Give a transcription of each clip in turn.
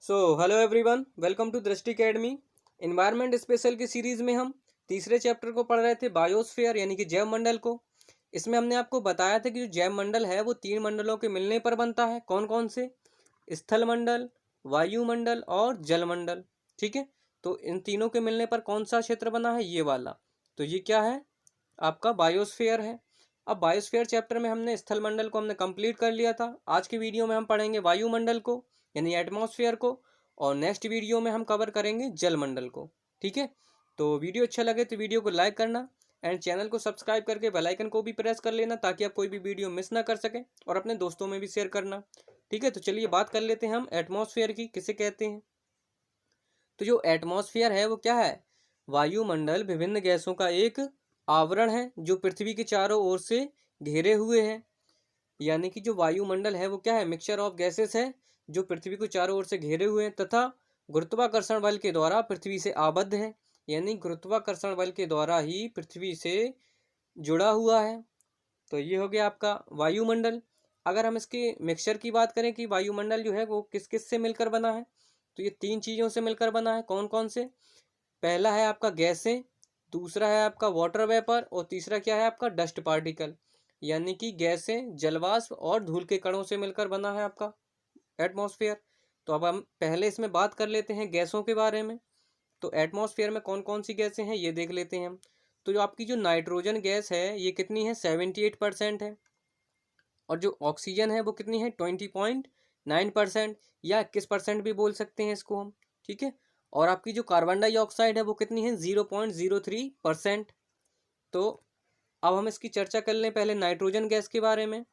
Hello everyone, welcome to दृष्टि academy. Environment special की series में हम तीसरे चैप्टर को पढ़ रहे थे, बायोस्फीयर यानी कि जैव मंडल को। इसमें हमने आपको बताया था कि जो जैव मंडल है वो तीन मंडलों के मिलने पर बनता है। कौन कौन से? स्थल मंडल, वायुमंडल और जलमंडल। ठीक है, तो इन तीनों के मिलने पर कौन सा क्षेत्र बना है? ये वाला। तो ये क्या है? आपका बायोस्फीयर है। अब बायोस्फीयर चैप्टर में हमने स्थल मंडल को हमने कंप्लीट कर लिया था। आज की वीडियो में हम पढ़ेंगे वायुमंडल को यानी एटमॉस्फेयर को, और नेक्स्ट वीडियो में हम कवर करेंगे जलमंडल को। ठीक है, तो वीडियो अच्छा लगे तो वीडियो को लाइक करना एंड चैनल को सब्सक्राइब करके बेल आइकन को भी प्रेस कर लेना ताकि आप कोई भी वीडियो मिस ना कर सकें, और अपने दोस्तों में भी शेयर करना। ठीक है, तो चलिए बात कर लेते हैं हम एटमॉस्फेयर की, किसे कहते हैं। तो जो एटमॉस्फेयर है वो क्या है? वायुमंडल विभिन्न गैसों का एक आवरण है जो पृथ्वी के चारों ओर से घेरे हुए है। यानी कि जो वायुमंडल है वो क्या है? मिक्सचर ऑफ गैसेस है जो पृथ्वी को चारों ओर से घेरे हुए हैं तथा गुरुत्वाकर्षण बल के द्वारा पृथ्वी से आबद्ध है। यानी गुरुत्वाकर्षण बल के द्वारा ही पृथ्वी से जुड़ा हुआ है। तो ये हो गया आपका वायुमंडल। अगर हम इसके मिक्सचर की बात करें कि वायुमंडल जो है वो किस किस से मिलकर बना है, तो ये तीन चीज़ों से मिलकर बना है। कौन कौन से? पहला है आपका गैसें, दूसरा है आपका वाटर वेपर, और तीसरा क्या है आपका? Dust particle. यानी कि गैसें, जलवाष्प और धूल के कणों से मिलकर बना है आपका एटमॉस्फेयर। तो अब हम पहले इसमें बात कर लेते हैं गैसों के बारे में। तो एटमॉस्फेयर में कौन कौन सी गैसें हैं ये देख लेते हैं हम। तो जो आपकी जो नाइट्रोजन गैस है ये कितनी है? 78% है। और जो ऑक्सीजन है वो कितनी है? 20.9%, या 21% भी बोल सकते हैं इसको हम। ठीक है, और आपकी जो कार्बन डाइऑक्साइड है वो कितनी है? 0.03%। तो अब हम इसकी चर्चा कर लें पहले नाइट्रोजन गैस के बारे में।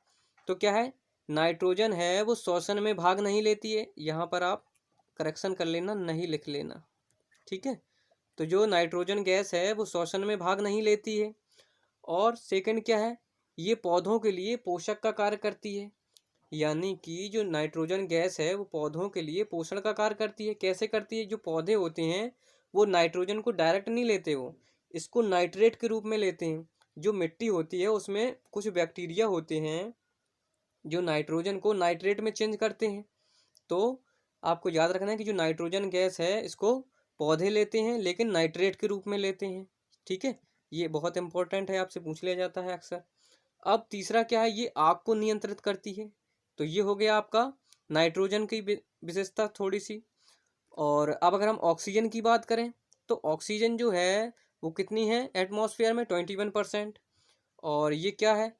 तो क्या है? नाइट्रोजन है वो श्वसन में भाग नहीं लेती है। यहाँ पर आप करेक्शन कर लेना, नहीं लिख लेना। ठीक है, तो जो नाइट्रोजन गैस है वो श्वसन में भाग नहीं लेती है। और सेकंड क्या है? ये पौधों के लिए पोषक का कार्य करती है। यानी कि जो नाइट्रोजन गैस है वो पौधों के लिए पोषण का कार्य करती है। कैसे करती है? जो पौधे होते हैं वो नाइट्रोजन को डायरेक्ट नहीं लेते, वो इसको नाइट्रेट के रूप में लेते हैं। जो मिट्टी होती है उसमें कुछ बैक्टीरिया होते हैं जो नाइट्रोजन को नाइट्रेट में चेंज करते हैं। तो आपको याद रखना है कि जो नाइट्रोजन गैस है इसको पौधे लेते हैं लेकिन नाइट्रेट के रूप में लेते हैं। ठीक है, ये बहुत इंपॉर्टेंट है, आपसे पूछ लिया जाता है अक्सर। अब तीसरा क्या है? ये आग को नियंत्रित करती है। तो ये हो गया आपका नाइट्रोजन की विशेषता थोड़ी सी। और अब अगर हम ऑक्सीजन की बात करें तो ऑक्सीजन जो है वो कितनी है एटमॉस्फेयर में? 21%। और ये क्या है?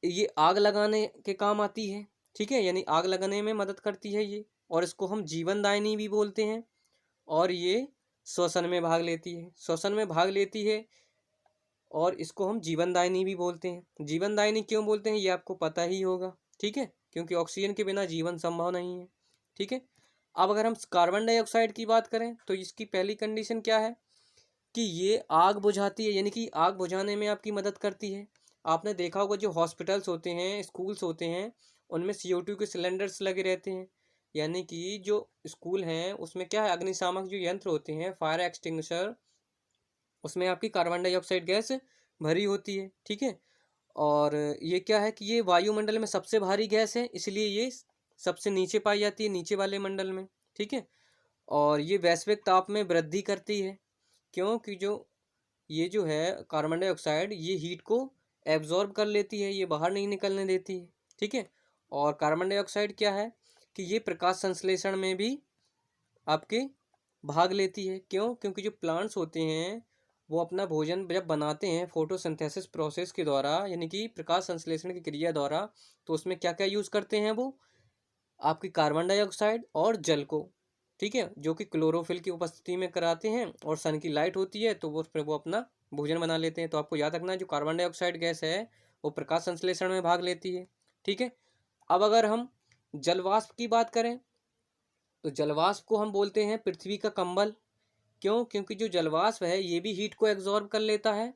ये आग लगाने के काम आती है। ठीक है, यानी आग लगाने में मदद करती है ये, और इसको हम जीवनदायिनी भी बोलते हैं। और ये श्वसन में भाग लेती है, श्वसन में भाग लेती है, और इसको हम जीवनदायिनी भी बोलते हैं। जीवनदायिनी क्यों बोलते हैं ये आपको पता ही होगा। ठीक है, क्योंकि ऑक्सीजन के बिना जीवन संभव नहीं है। ठीक है, अब अगर हम कार्बन डाइऑक्साइड की बात करें तो इसकी पहली कंडीशन क्या है? कि ये आग बुझाती है, यानी कि आग बुझाने में आपकी मदद करती है। आपने देखा होगा जो हॉस्पिटल्स होते हैं, स्कूल्स होते हैं, उनमें CO2 के सिलेंडर्स लगे रहते हैं। यानी कि जो स्कूल हैं उसमें क्या है? अग्निशामक जो यंत्र होते हैं, फायर एक्सटिंग्विशर, उसमें आपकी कार्बन डाइऑक्साइड गैस भरी होती है। ठीक है, और ये क्या है कि ये वायुमंडल में सबसे भारी गैस है, इसलिए ये सबसे नीचे पाई जाती है, नीचे वाले मंडल में। ठीक है, और ये वैश्विक ताप में वृद्धि करती है। क्योंकि जो ये जो है कार्बन डाइऑक्साइड ये हीट को एब्जॉर्ब कर लेती है, ये बाहर नहीं निकलने देती है। ठीक है, और कार्बन डाइऑक्साइड क्या है कि ये प्रकाश संश्लेषण में भी आपके भाग लेती है। क्यों? क्योंकि जो प्लांट्स होते हैं वो अपना भोजन जब बनाते हैं फोटोसिंथेसिस प्रोसेस के द्वारा, यानी कि प्रकाश संश्लेषण की क्रिया द्वारा, तो उसमें क्या क्या यूज़ करते हैं वो? आपकी कार्बन डाइऑक्साइड और जल को। ठीक है, जो कि क्लोरोफिल की उपस्थिति में कराते हैं, और सन की लाइट होती है तो वो फिर वो अपना भोजन बना लेते हैं। तो आपको याद रखना है जो कार्बन डाइऑक्साइड गैस है वो प्रकाश संश्लेषण में भाग लेती है। ठीक है, अब अगर हम जलवाष्प की बात करें तो जलवाष्प को हम बोलते हैं पृथ्वी का कंबल। क्यों? क्योंकि जो जलवाष्प है ये भी हीट को एब्जॉर्ब कर लेता है,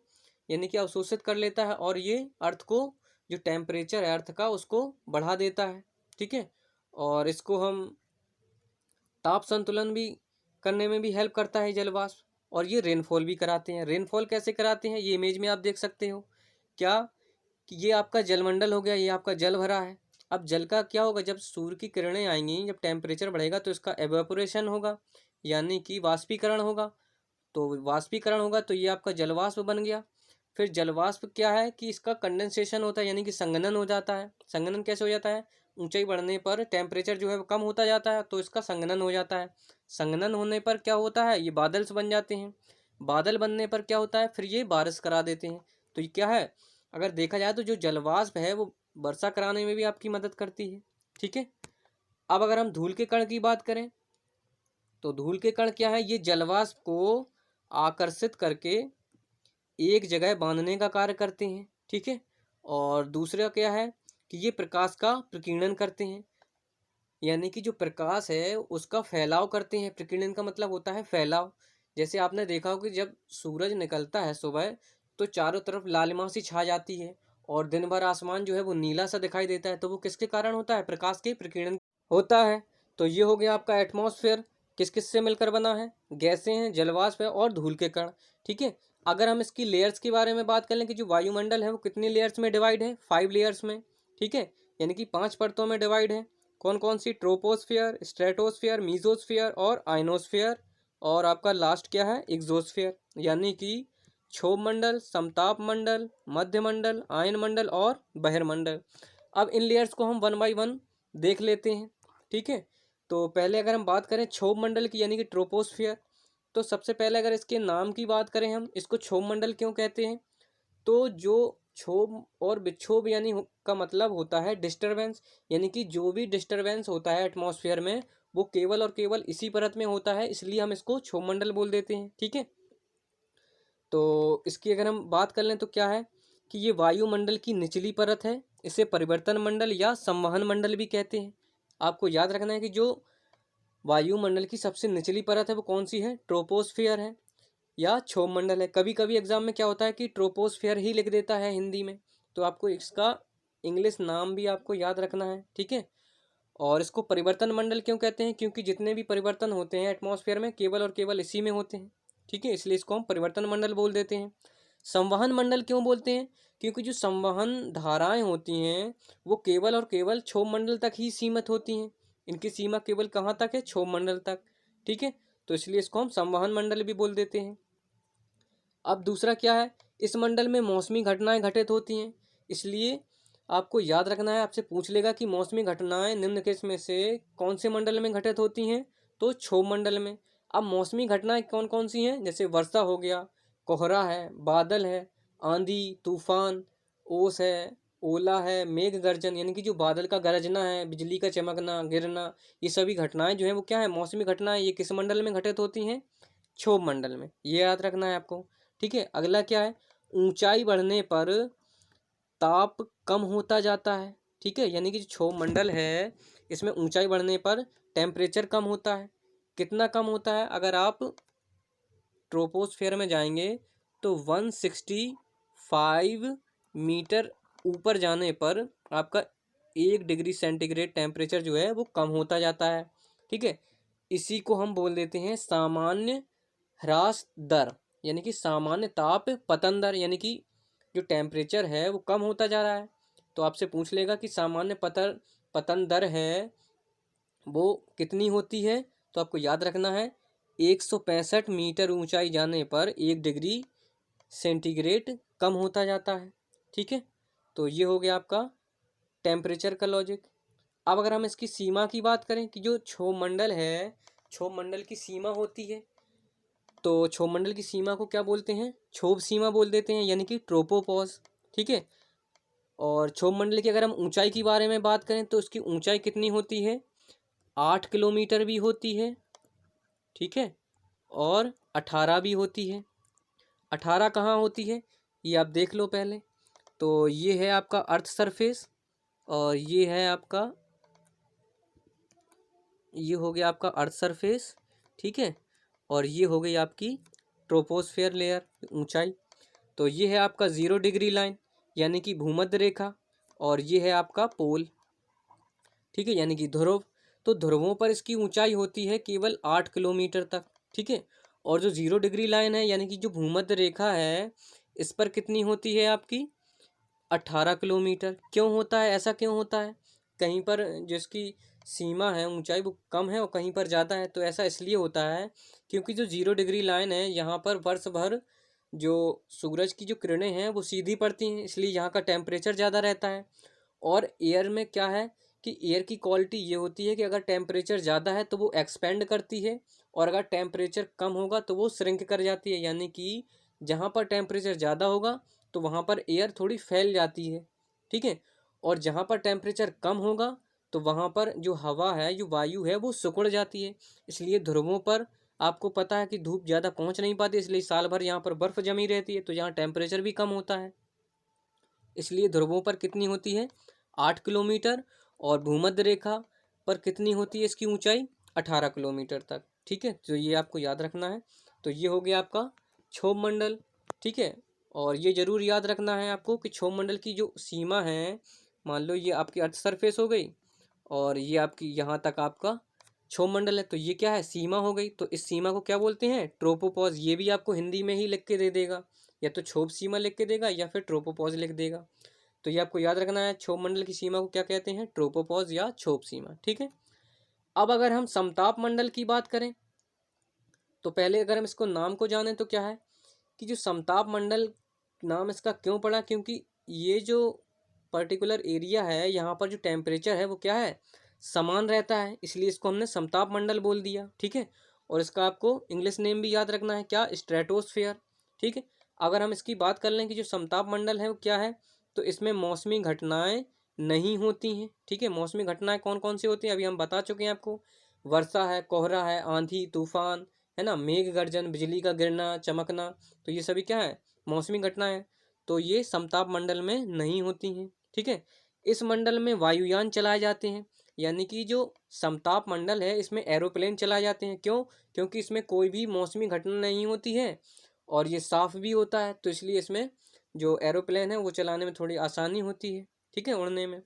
यानी कि अवशोषित कर लेता है, और ये अर्थ को, जो टेम्परेचर है अर्थ का, उसको बढ़ा देता है। ठीक है, और इसको हम ताप संतुलन भी करने में भी हेल्प करता है जलवाष्प। और ये रेनफॉल भी कराते हैं। रेनफॉल कैसे कराते हैं ये इमेज में आप देख सकते हो। क्या? कि ये आपका जलमंडल हो गया, ये आपका जल भरा है, अब जल का क्या होगा, जब सूर्य की किरणें आएंगी, जब टेम्परेचर बढ़ेगा तो इसका एवेपोरेशन होगा यानी कि वाष्पीकरण होगा। तो वाष्पीकरण होगा तो ये आपका जलवाष्प बन गया। फिर जलवाष्प क्या है कि इसका कंडेंसेशन होता है यानी कि संघनन हो जाता है। संघनन कैसे हो जाता है, ऊंचाई बढ़ने पर टेम्परेचर जो है वो कम होता जाता है तो इसका संघनन हो जाता है। संघनन होने पर क्या होता है, ये बादल बन जाते हैं। बादल बनने पर क्या होता है, फिर ये बारिश करा देते हैं। तो ये क्या है, अगर देखा जाए तो जो जलवाष्प है वो वर्षा कराने में भी आपकी मदद करती है। ठीक है। अब अगर हम धूल के कण की बात करें तो धूल के कण क्या है, ये जलवाष्प को आकर्षित करके एक जगह बांधने का कार्य करते हैं। ठीक है। और दूसरा क्या है कि ये प्रकाश का प्रकीर्णन करते हैं यानी कि जो प्रकाश है उसका फैलाव करते हैं। प्रकीर्णन का मतलब होता है फैलाव। जैसे आपने देखा हो कि जब सूरज निकलता है सुबह तो चारों तरफ लालिमा सी छा जाती है और दिन भर आसमान जो है वो नीला सा दिखाई देता है, तो वो किसके कारण होता है, प्रकाश के प्रकीर्णन होता है। तो ये हो गया आपका एटमॉस्फेयर। किस किस से मिलकर बना है, गैसें हैं, जलवाष्प है और धूल के कण। ठीक है। अगर हम इसकी लेयर्स के बारे में बात कर लें कि जो वायुमंडल है वो कितनी लेयर्स में डिवाइड है, 5 लेयर्स में। ठीक है। यानी कि 5 परतों में डिवाइड है। कौन कौन सी, ट्रोपोस्फियर, स्ट्रेटोस्फियर, मीजोस्फियर और आइनोस्फियर। और आपका लास्ट क्या है, एक्सोस्फियर। यानी कि क्षोभ मंडल, समताप मंडल, मध्य मंडल, आयन मंडल और बहिर्मंडल। अब इन लेयर्स को हम 1 बाय 1 देख लेते हैं। ठीक है। तो पहले अगर हम बात करें क्षोभ मंडल की यानी कि ट्रोपोस्फियर, तो सबसे पहले अगर इसके नाम की बात करें, हम इसको क्षोभ मंडल क्यों कहते हैं, तो जो क्षोभ और विक्षोभ यानी का मतलब होता है डिस्टरबेंस, यानी कि जो भी डिस्टरबेंस होता है एटमॉस्फेयर में वो केवल और केवल इसी परत में होता है, इसलिए हम इसको क्षोभ मंडल बोल देते हैं। ठीक है। तो इसकी अगर हम बात कर लें तो क्या है कि ये वायुमंडल की निचली परत है। इसे परिवर्तन मंडल या संवहन मंडल भी कहते हैं। आपको याद रखना है कि जो वायुमंडल की सबसे निचली परत है वो कौन सी है, ट्रोपोस्फियर है या क्षोभ मंडल है। कभी कभी एग्जाम में क्या होता है कि ट्रोपोस्फियर ही लिख देता है हिंदी में, तो आपको इसका इंग्लिश नाम भी आपको याद रखना है। ठीक है। और इसको परिवर्तन मंडल क्यों कहते हैं, क्योंकि जितने भी परिवर्तन होते हैं एटमॉस्फेयर में केवल और केवल इसी में होते हैं। ठीक है, इसलिए इसको हम परिवर्तन मंडल बोल देते हैं। संवहन मंडल क्यों बोलते हैं, क्योंकि जो संवहन धाराएं होती हैं वो केवल और केवल क्षोभ मंडल तक ही सीमित होती हैं। इनकी सीमा केवल कहाँ तक है, क्षोभ मंडल तक। ठीक है। तो इसलिए इसको हम संवहन मंडल भी बोल देते हैं। अब दूसरा क्या है, इस मंडल में मौसमी घटनाएं घटित होती हैं, इसलिए आपको याद रखना है। आपसे पूछ लेगा कि मौसमी घटनाएं निम्न किस में से कौन से मंडल में घटित होती हैं, तो क्षोभ मंडल में। अब मौसमी घटनाएं कौन कौन सी हैं, जैसे वर्षा हो गया, कोहरा है, बादल है, आंधी तूफान, ओस है, ओला है, मेघ गर्जन यानी कि जो बादल का गरजना है, बिजली का चमकना गिरना, ये सभी घटनाएं जो है वो क्या है, मौसमी घटनाएं। ये किस मंडल में घटित होती हैं, क्षोभ मंडल में। ये याद रखना है आपको। ठीक है। अगला क्या है, ऊंचाई बढ़ने पर ताप कम होता जाता है। ठीक है। यानी कि जो क्षोभ मंडल है इसमें ऊंचाई बढ़ने पर टेम्परेचर कम होता है। कितना कम होता है, अगर आप ट्रोपोस्फेयर में जाएंगे तो 165 मीटर ऊपर जाने पर आपका 1 डिग्री सेंटीग्रेड टेम्परेचर जो है वो कम होता जाता है। ठीक है। इसी को हम बोल देते हैं सामान्य ह्रास दर, यानी कि सामान्य ताप पतन दर, यानी कि जो टेम्परेचर है वो कम होता जा रहा है। तो आपसे पूछ लेगा कि सामान्य पतन दर है वो कितनी होती है, तो आपको याद रखना है 165 मीटर ऊंचाई जाने पर 1 डिग्री सेंटीग्रेड कम होता जाता है। ठीक है। तो ये हो गया आपका टेम्परेचर का लॉजिक। अब अगर हम इसकी सीमा की बात करें कि जो क्षोभ मंडल है, क्षोभ मंडल की सीमा होती है, तो क्षोभ मंडल की सीमा को क्या बोलते हैं, क्षोभ सीमा बोल देते हैं, यानी कि ट्रोपोपॉज। ठीक है। और क्षोभ मंडल की अगर हम ऊंचाई के बारे में बात करें तो उसकी ऊंचाई कितनी होती है, 8 किलोमीटर भी होती है। ठीक है। और 18 भी होती है। 18 कहाँ होती है, ये आप देख लो पहले। तो ये है आपका अर्थ सरफेस और ये है आपका, ये हो गया आपका अर्थ सरफेस। ठीक है। और ये हो गई आपकी ट्रोपोस्फेयर लेयर ऊंचाई। तो ये है आपका 0 डिग्री लाइन यानी कि भूमध्य रेखा, और ये है आपका पोल। ठीक है, यानी कि ध्रुव। तो ध्रुवों पर इसकी ऊंचाई होती है केवल 8 किलोमीटर तक। ठीक है। और जो 0 डिग्री लाइन है यानी कि जो भूमध्य रेखा है इस पर कितनी होती है आपकी, 18 किलोमीटर। क्यों होता है, ऐसा क्यों होता है, कहीं पर जिसकी सीमा है ऊंचाई वो कम है और कहीं पर ज़्यादा है। तो ऐसा इसलिए होता है क्योंकि जो 0 डिग्री लाइन है यहाँ पर वर्ष भर जो सूरज की जो किरणें हैं वो सीधी पड़ती हैं, इसलिए यहाँ का टेम्परेचर ज़्यादा रहता है। और एयर में क्या है कि एयर की क्वालिटी ये होती है कि अगर टेम्परेचर ज़्यादा है तो वो एक्सपेंड करती है, और अगर टेम्परेचर कम होगा तो वो श्रिंक कर जाती है। यानी कि जहाँ पर टेम्परेचर ज़्यादा होगा तो वहाँ पर एयर थोड़ी फैल जाती है, ठीक है। और जहाँ पर टेम्परेचर कम होगा तो वहाँ पर जो हवा है, जो वायु है, वो सिकुड़ जाती है। इसलिए ध्रुवों पर आपको पता है कि धूप ज़्यादा पहुँच नहीं पाती, इसलिए साल भर यहाँ पर बर्फ़ जमी रहती है, तो यहाँ टेम्परेचर भी कम होता है। इसलिए ध्रुवों पर कितनी होती है 8 किलोमीटर, और भूमध्य रेखा पर कितनी होती है इसकी ऊंचाई 18 किलोमीटर तक, ठीक है। तो ये आपको याद रखना है। तो ये हो गया आपका क्षोभ मंडल, ठीक है। और ये जरूर याद रखना है आपको कि क्षोभ मंडल की जो सीमा है, मान लो ये आपकी अर्थ सरफेस हो गई और ये आपकी यहाँ तक आपका क्षोभ मंडल है, तो ये क्या है सीमा हो गई। तो इस सीमा को क्या बोलते हैं ट्रोपोपॉज। ये भी आपको हिंदी में ही लिख के दे देगा, या तो क्षोभ सीमा लिख के देगा या फिर ट्रोपोपॉज लिख देगा। तो ये आपको याद रखना है, क्षोभ मंडल की सीमा को क्या कहते हैं ट्रोपोपॉज या क्षोभ सीमा, ठीक है। अब अगर हम समताप मंडल की बात करें तो पहले अगर हम इसको नाम को जाने तो क्या है कि जो समताप मंडल नाम इसका क्यों पड़ा, क्योंकि ये जो पर्टिकुलर एरिया है यहाँ पर जो टेम्परेचर है वो क्या है समान रहता है, इसलिए इसको हमने समताप मंडल बोल दिया, ठीक है। और इसका आपको इंग्लिश नेम भी याद रखना है क्या स्ट्रेटोस्फेयर, ठीक है। अगर हम इसकी बात कर लें कि जो समताप मंडल है वो क्या है, तो इसमें मौसमी घटनाएं नहीं होती हैं, ठीक है। मौसमी घटनाएं कौन कौन सी होती हैं अभी हम बता चुके हैं आपको, वर्षा है, कोहरा है, आंधी तूफान है ना, मेघ गर्जन, बिजली का गिरना, चमकना, तो ये सभी क्या है मौसमी घटनाएं। तो ये समताप मंडल में नहीं होती हैं, ठीक है। इस मंडल में वायुयान चलाए जाते हैं, यानी कि जो समताप मंडल है इसमें एरोप्लेन चलाए जाते हैं। क्यों? क्योंकि इसमें कोई भी मौसमी घटना नहीं होती है और ये साफ भी होता है, तो इसलिए इसमें जो एरोप्लेन है वो चलाने में थोड़ी आसानी होती है, ठीक है, उड़ने में।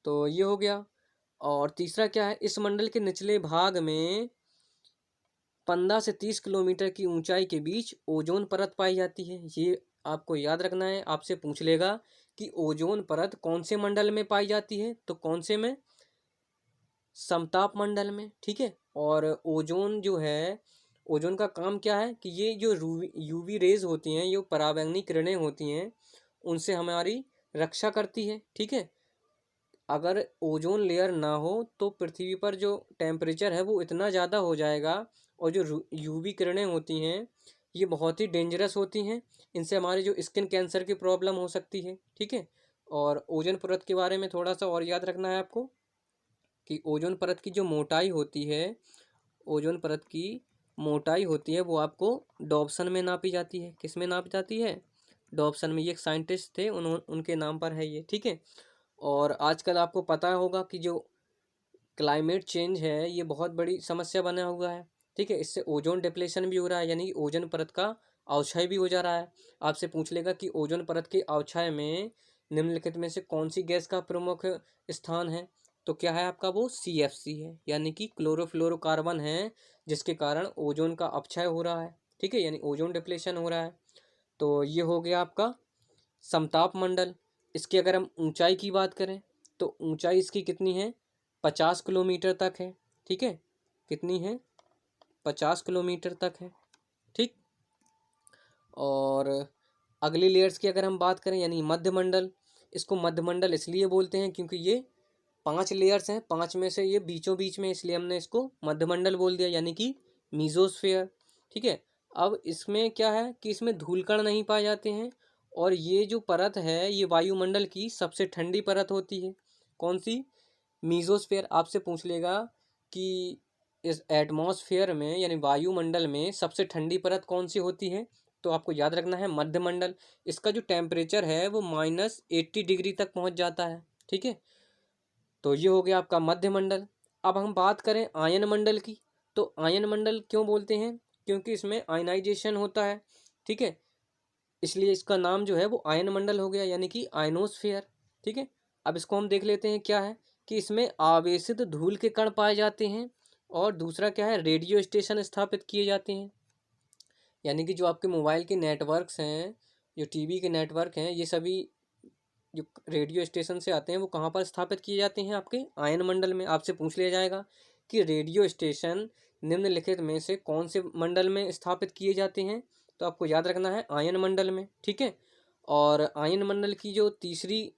तो ये हो गया। और तीसरा क्या है, इस मंडल के निचले भाग में 15 से 30 किलोमीटर की ऊंचाई के बीच ओजोन परत पाई जाती है। ये आपको याद रखना है, आपसे पूछ लेगा कि ओजोन परत कौन से मंडल में पाई जाती है, तो कौन से में समताप मंडल में, ठीक है। और ओजोन जो है, ओजोन का काम क्या है कि ये जो यूवी रेज होती हैं, ये पराबैंगनी किरणें होती हैं, उनसे हमारी रक्षा करती है, ठीक है। अगर ओजोन लेयर ना हो तो पृथ्वी पर जो टेम्परेचर है वो इतना ज़्यादा हो जाएगा, और जो यूवी किरणें होती हैं ये बहुत ही डेंजरस होती हैं, इनसे हमारी जो स्किन कैंसर की प्रॉब्लम हो सकती है, ठीक है। और ओजोन परत के बारे में थोड़ा सा और याद रखना है आपको कि ओजोन परत की जो मोटाई होती है, ओजोन परत की मोटाई होती है वो आपको डॉप्सन में नापी जाती है। किस में नापी जाती है? डॉप्सन में। ये एक साइंटिस्ट थे, उनके नाम पर है ये, ठीक है। और आजकल आपको पता होगा कि जो क्लाइमेट चेंज है ये बहुत बड़ी समस्या बना हुआ है, ठीक है। इससे ओजोन डिप्लेशन भी हो रहा है, यानी कि ओजोन परत का अवक्षय भी हो जा रहा है। आपसे पूछ लेगा कि ओजोन परत के अवक्षय में निम्नलिखित में से कौन सी गैस का प्रमुख स्थान है, तो क्या है आपका वो CFC है, यानी कि क्लोरोफ्लोरोकार्बन है, जिसके कारण ओजोन का अपक्षय हो रहा है, ठीक है, यानी ओजोन डिप्लेशन हो रहा है। तो ये हो गया आपका समताप मंडल। इसकी अगर हम ऊंचाई की बात करें तो ऊंचाई इसकी कितनी है 50 किलोमीटर तक है, ठीक है। कितनी है 50 किलोमीटर तक है, ठीक। और अगली लेयर्स की अगर हम बात करें यानी मध्यमंडल, इसको मध्यमंडल इसलिए बोलते हैं क्योंकि ये 5 लेयर्स हैं, 5 में से ये बीचों बीच में, इसलिए हमने इसको मध्यमंडल बोल दिया, यानी कि मीजोस्फेयर, ठीक है। अब इसमें क्या है कि इसमें धूलकण नहीं पाए जाते हैं, और ये जो परत है ये वायुमंडल की सबसे ठंडी परत होती है। कौन सी? मीजोस्फेयर। आपसे पूछ लेगा कि इस एटमॉस्फेयर में यानी वायुमंडल में सबसे ठंडी परत कौन सी होती है, तो आपको याद रखना है मध्यमंडल। इसका जो टेम्परेचर है वो -80 डिग्री तक पहुंच जाता है, ठीक है। तो ये हो गया आपका मध्यमंडल। अब हम बात करें आयन मंडल की, तो आयन मंडल क्यों बोलते हैं? क्योंकि इसमें आयनाइजेशन होता है, ठीक है, इसलिए इसका नाम जो है वो आयन मंडल हो गया, यानी कि आयनोस्फेयर, ठीक है। अब इसको हम देख लेते हैं क्या है कि इसमें आवेशित धूल के कण पाए जाते हैं, और दूसरा क्या है रेडियो स्टेशन स्थापित किए जाते हैं, यानी कि जो आपके मोबाइल के नेटवर्क्स हैं, जो टीवी के नेटवर्क हैं, ये सभी जो रेडियो स्टेशन से आते हैं वो कहाँ पर स्थापित किए जाते हैं, आपके आयन मंडल में। आपसे पूछ लिया जाएगा कि रेडियो स्टेशन निम्नलिखित में से कौन से मंडल में स्थापित किए जाते हैं, तो आपको याद रखना है आयन मंडल में, ठीक है। और आयन मंडल की जो तीसरी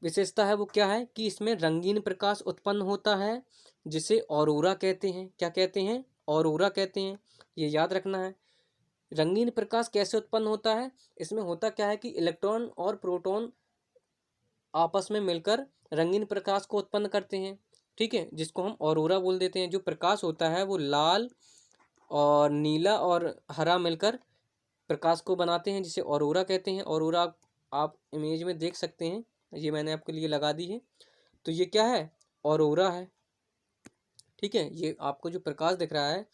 विशेषता है वो क्या है कि इसमें रंगीन प्रकाश उत्पन्न होता है, जिसे ऑरोरा कहते हैं। क्या कहते हैं? ऑरोरा कहते हैं, ये याद रखना है। रंगीन प्रकाश कैसे उत्पन्न होता है? इसमें होता क्या है कि इलेक्ट्रॉन और प्रोटॉन आपस में मिलकर रंगीन प्रकाश को उत्पन्न करते हैं, ठीक है, जिसको हम ऑरोरा बोल देते हैं। जो प्रकाश होता है वो लाल और नीला और हरा मिलकर प्रकाश को बनाते हैं, जिसे ऑरोरा कहते हैं। ऑरोरा आप इमेज में देख सकते हैं, ये मैंने आपके लिए लगा दी है। तो ये क्या है? ऑरोरा है, ठीक है। ये आपको जो प्रकाश दिख रहा है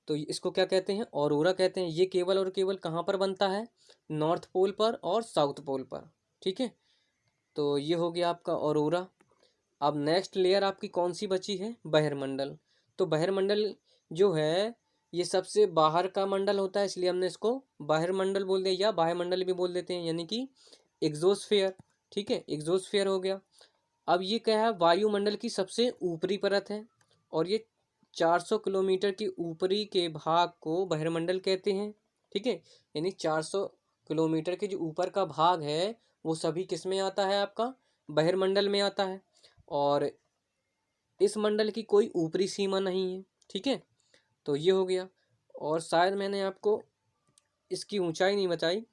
तो इसको क्या कहते हैं? ऑरोरा कहते हैं। ये केवल और केवल कहाँ पर बनता है? नॉर्थ पोल पर और साउथ पोल पर, ठीक है। तो ये हो गया आपका ऑरोरा। अब नेक्स्ट लेयर आपकी कौन सी बची है? बहिर्मंडल। तो बहिर्मंडल जो है ये सबसे बाहर का मंडल होता है, इसलिए हमने इसको बहिर्मंडल बोल दिया या वायुमंडल भी बोल देते हैं, यानी कि एग्जोस्फेयर, ठीक है, एग्जोस्फेयर हो गया। अब ये क्या है? वायुमंडल की सबसे ऊपरी परत है और ये 400 किलोमीटर के ऊपरी के भाग को बहिर्मंडल कहते हैं, ठीक है। यानी 400 किलोमीटर के जो ऊपर का भाग है वो सभी किस में आता है? आपका बहिर्मंडल में आता है। और इस मंडल की कोई ऊपरी सीमा नहीं है, ठीक है। तो ये हो गया। और शायद मैंने आपको इसकी ऊंचाई नहीं बताई,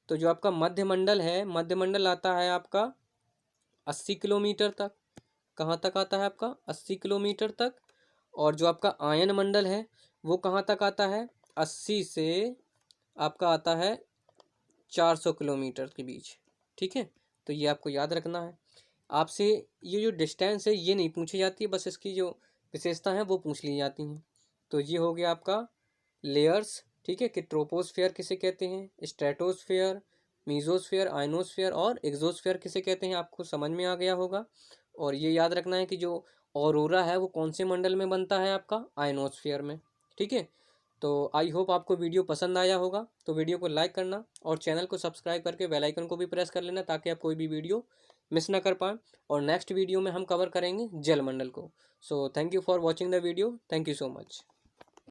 तो जो आपका मध्य मंडल है, मध्य मंडल आता है आपका 80 किलोमीटर तक। कहाँ तक आता है आपका? 80 किलोमीटर तक। और जो आपका आयन मंडल है वो कहाँ तक आता है? 80 से आपका आता है 400 किलोमीटर के बीच, ठीक है। तो ये आपको याद रखना है। आपसे ये जो डिस्टेंस है ये नहीं पूछी जाती है, बस इसकी जो विशेषता है वो पूछ ली जाती हैं। तो ये हो गया आपका लेयर्स, ठीक है, कि ट्रोपोस्फेयर किसे कहते हैं, स्ट्रेटोस्फेयर, मीजोस्फेयर, आयनोस्फेयर और एक्सोस्फेयर किसे कहते हैं, आपको समझ में आ गया होगा। और ये याद रखना है कि जो ऑरोरा है वो कौन से मंडल में बनता है? आपका आयनोस्फेयर में, ठीक है। तो आई होप आपको वीडियो पसंद आया होगा। तो वीडियो को लाइक करना और चैनल को सब्सक्राइब करके बेल आइकन को भी प्रेस कर लेना, ताकि आप कोई भी वीडियो मिस ना कर पाएँ। और नेक्स्ट वीडियो में हम कवर करेंगे जल मंडल को। So thank you for watching the video. Thank you so much.